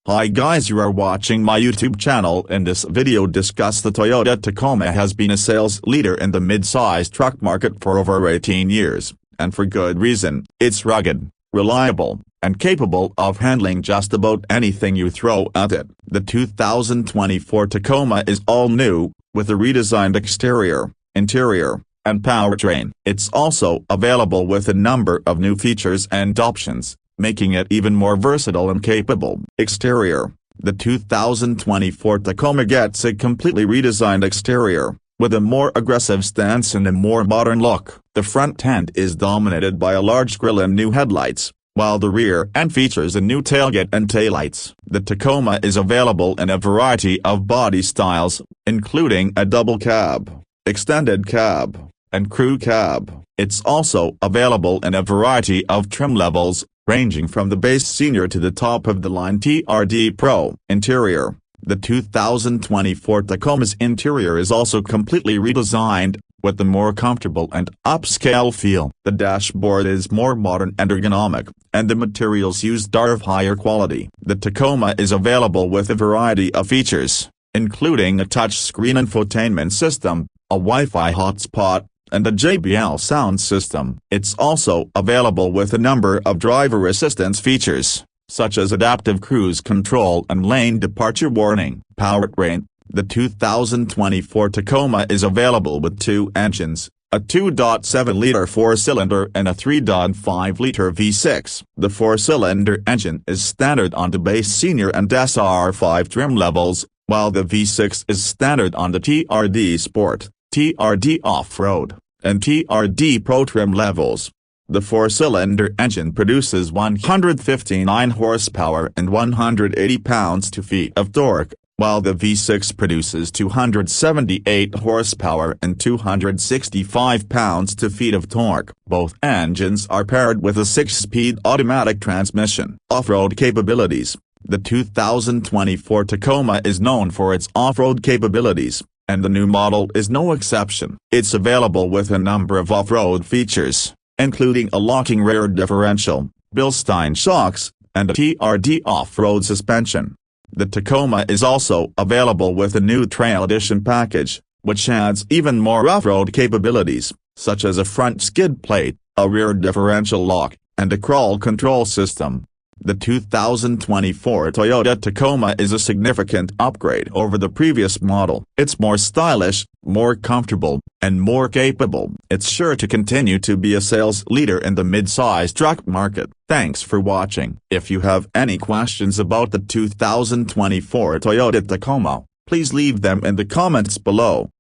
Hi guys, you are watching my YouTube channel. In this video discuss the Toyota Tacoma has been a sales leader in the mid-size truck market for over 18 years, and for good reason. It's rugged, reliable, and capable of handling just about anything you throw at it. The 2024 Tacoma is all new, with a redesigned exterior, interior, and powertrain. It's also available with a number of new features and options, making it even more versatile and capable. Exterior: the 2024 Tacoma gets a completely redesigned exterior, with a more aggressive stance and a more modern look. The front end is dominated by a large grille and new headlights, while the rear end features a new tailgate and taillights. The Tacoma is available in a variety of body styles, including a double cab, extended cab, and crew cab. It's also available in a variety of trim levels, ranging from the base senior to the top-of-the-line TRD Pro. Interior: the 2024 Tacoma's interior is also completely redesigned, with a more comfortable and upscale feel. The dashboard is more modern and ergonomic, and the materials used are of higher quality. The Tacoma is available with a variety of features, including a touchscreen infotainment system, a Wi-Fi hotspot, and a JBL sound system. It's also available with a number of driver assistance features, such as adaptive cruise control and lane departure warning. Powertrain: the 2024 Tacoma is available with two engines, a 2.7-liter four-cylinder and a 3.5-liter V6. The four-cylinder engine is standard on the base senior and SR5 trim levels, while the V6 is standard on the TRD Sport, TRD Off-Road, and TRD Pro trim levels. The four-cylinder engine produces 159 horsepower and 180 pounds-feet of torque, while the V6 produces 278 horsepower and 265 pounds-feet of torque. Both engines are paired with a 6-speed automatic transmission. Off-road capabilities: the 2024 Tacoma is known for its off-road capabilities, and the new model is no exception. It's available with a number of off-road features, including a locking rear differential, Bilstein shocks, and a TRD off-road suspension. The Tacoma is also available with a new Trail Edition package, which adds even more off-road capabilities, such as a front skid plate, a rear differential lock, and a crawl control system. The 2024 Toyota Tacoma is a significant upgrade over the previous model. It's more stylish, more comfortable, and more capable. It's sure to continue to be a sales leader in the mid-size truck market. Thanks for watching. If you have any questions about the 2024 Toyota Tacoma, please leave them in the comments below.